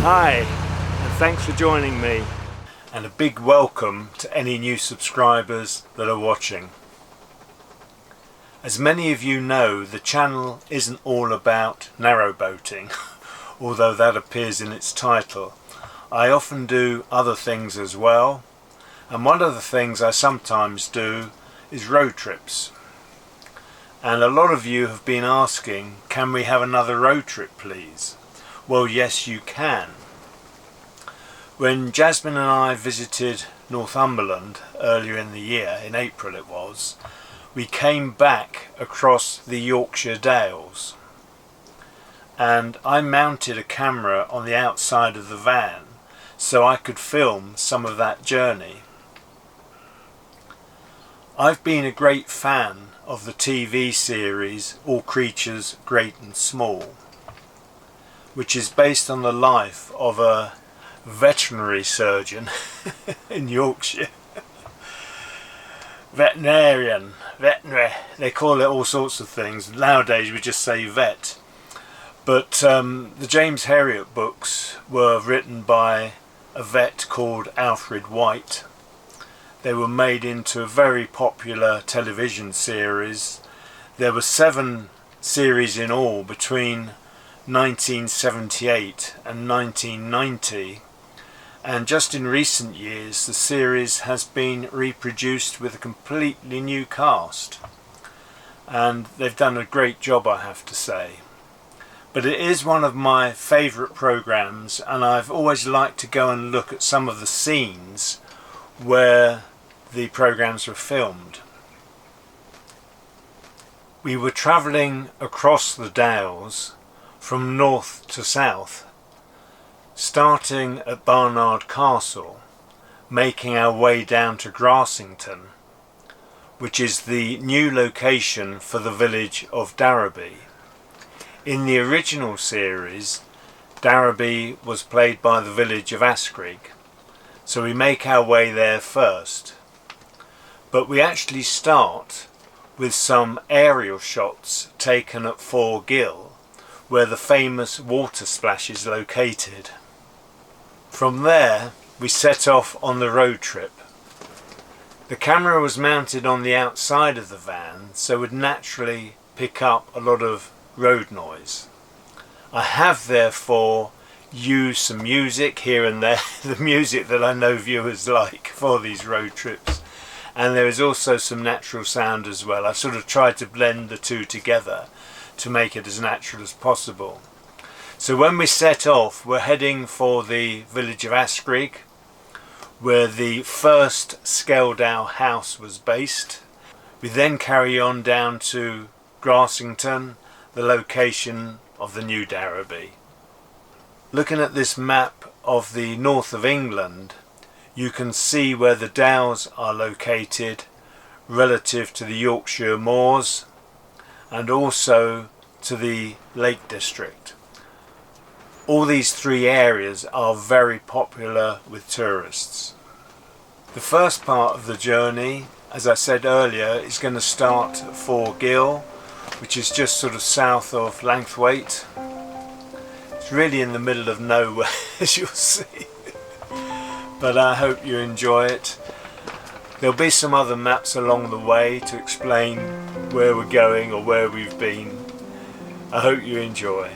Hi, and thanks for joining me, and a big welcome to any new subscribers that are watching. As many of you know, the channel isn't all about narrowboating, although that appears in its title. I often do other things as well, and one of the things I sometimes do is road trips. And a lot of you have been asking, can we have another road trip please? Well, yes you can. When Jasmine and I visited Northumberland earlier in the year, in April it was, we came back across the Yorkshire Dales, and I mounted a camera on the outside of the van so I could film some of that journey. I've been a great fan of the TV series All Creatures Great and Small, which is based on the life of a veterinary surgeon in Yorkshire. Veterinary, they call it all sorts of things. Nowadays we just say vet. But the James Herriot books were written by a vet called Alfred White. They were made into a very popular television series. There were 7 series in all between 1978 and 1990, and just in recent years the series has been reproduced with a completely new cast, and they've done a great job, I have to say. But it is one of my favourite programmes, and I've always liked to go and look at some of the scenes where the programmes were filmed. We were travelling across the Dales from north to south, starting at Barnard Castle, making our way down to Grassington, which is the new location for the village of Darrowby. In the original series, Darrowby was played by the village of Askrigg, so we make our way there first. But we actually start with some aerial shots taken at Fore GIll, where the famous water splash is located. From there we set off on the road trip. The camera was mounted on the outside of the van, so it would naturally pick up a lot of road noise. I have therefore used some music here and there, the music that I know viewers like for these road trips. And there is also some natural sound as well. I've sort of tried to blend the two together to make it as natural as possible. So when we set off, we're heading for the village of Askrigg, where the first Skeldale house was based. We then carry on down to Grassington, the location of the new Darrowby. Looking at this map of the north of England, you can see where the Dales are located relative to the Yorkshire moors and also to the Lake District. All these 3 areas are very popular with tourists. The first part of the journey, as I said earlier, is going to start at Fore GIll, which is just sort of south of Langthwaite. It's really in the middle of nowhere, as you'll see. But I hope you enjoy it. There'll be some other maps along the way to explain where we're going or where we've been. I hope you enjoy.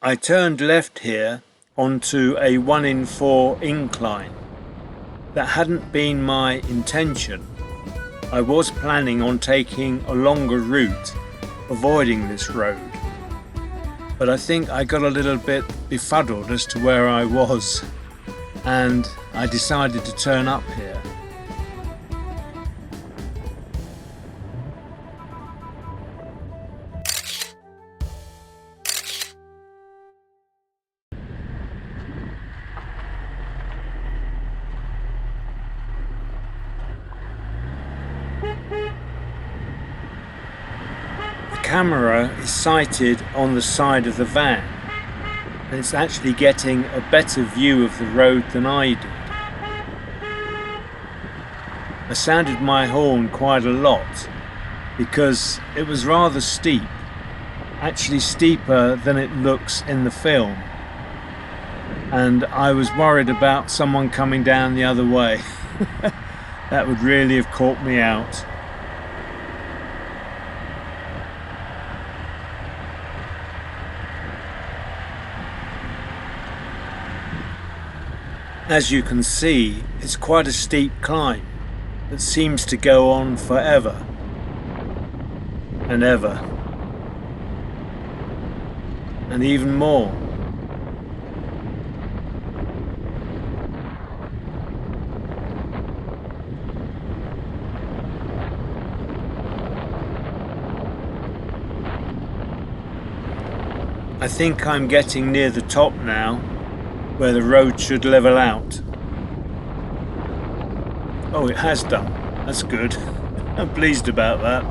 I turned left here onto a 1 in 4 incline. That hadn't been my intention. I was planning on taking a longer route, avoiding this road. But I think I got a little bit befuddled as to where I was, and I decided to turn up here. The camera is sighted on the side of the van, and it's actually getting a better view of the road than I did. I sounded my horn quite a lot because it was rather steep, actually steeper than it looks in the film, and I was worried about someone coming down the other way. That would really have caught me out. As you can see, it's quite a steep climb that seems to go on forever and ever, and even more. I think I'm getting near the top now, where the road should level out. Oh, it has done. That's good. I'm pleased about that.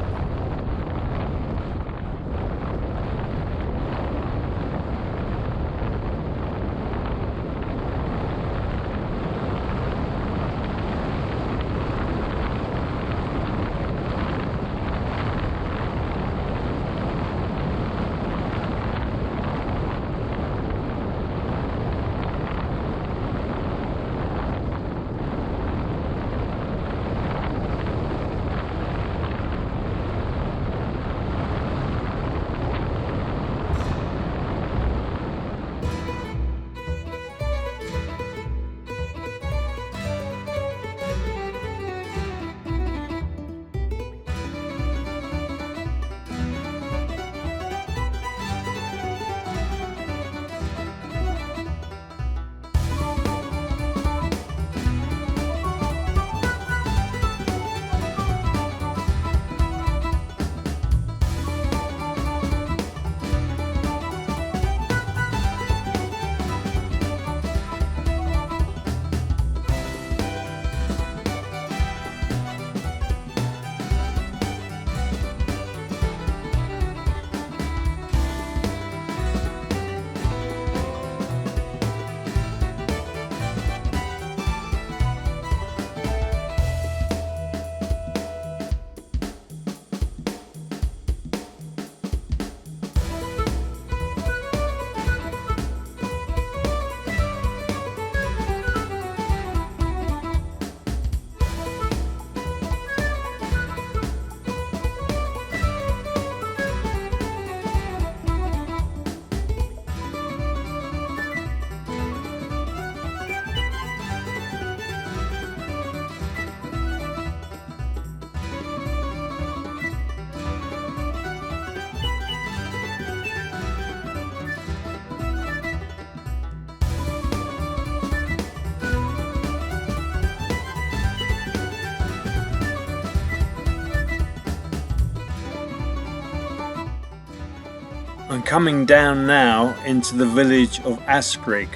I'm coming down now into the village of Askrigg.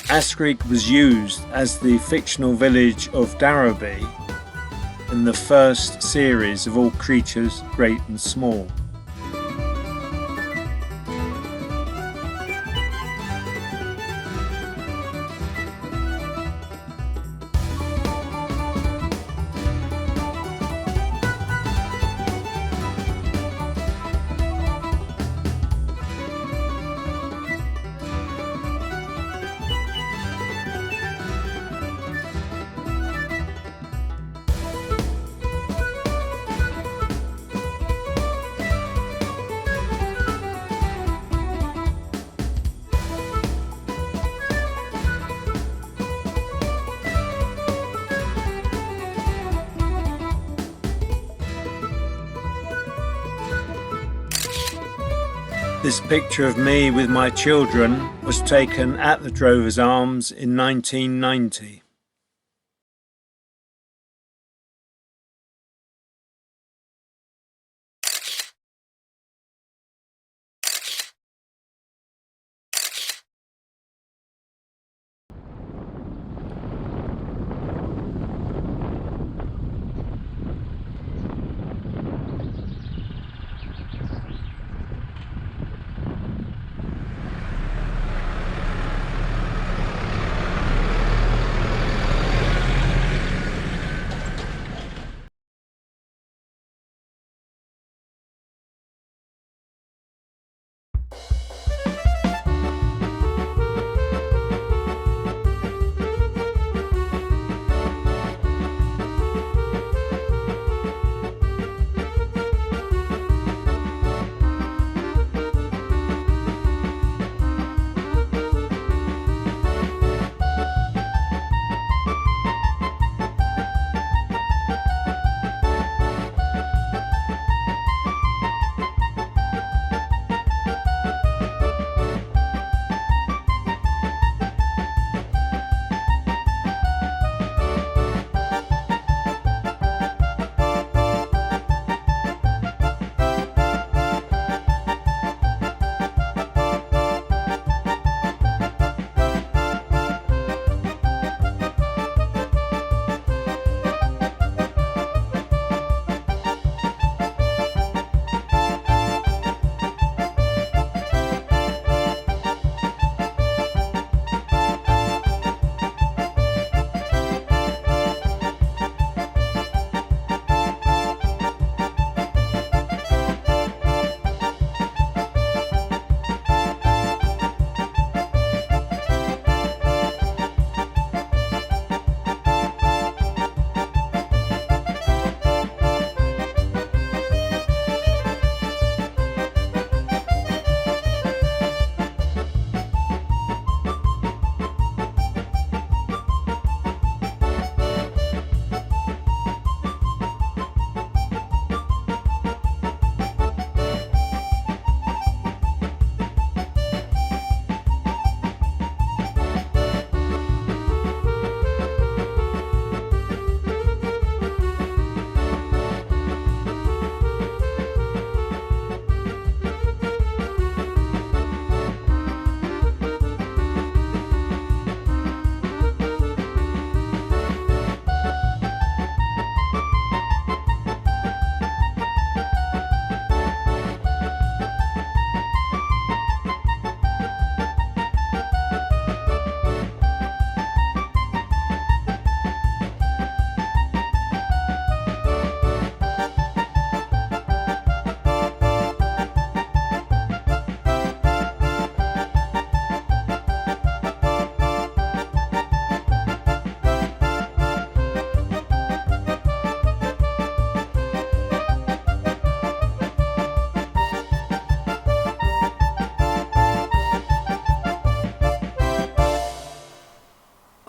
Askrigg was used as the fictional village of Darrowby in the first series of All Creatures Great and Small. This picture of me with my children was taken at the Drovers Arms in 1990.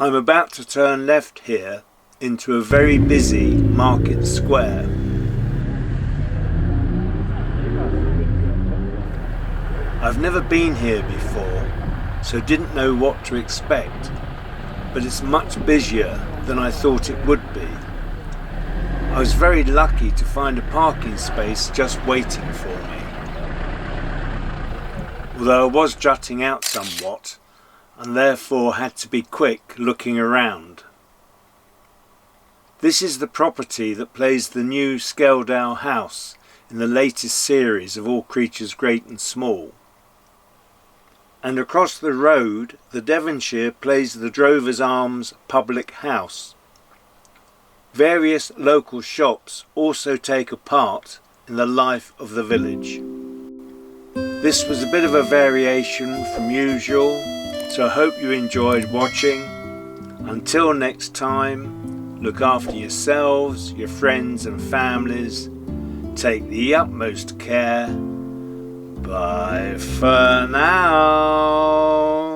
I'm about to turn left here into a very busy market square. I've never been here before, so didn't know what to expect, but it's much busier than I thought it would be. I was very lucky to find a parking space just waiting for me. Although I was jutting out somewhat, and therefore had to be quick looking around. This is the property that plays the new Skeldale house in the latest series of All Creatures Great and Small. And across the road, the Devonshire plays the Drovers Arms public house. Various local shops also take a part in the life of the village. This was a bit of a variation from usual, so I hope you enjoyed watching. Until next time, look after yourselves, your friends and families. Take the utmost care. Bye for now.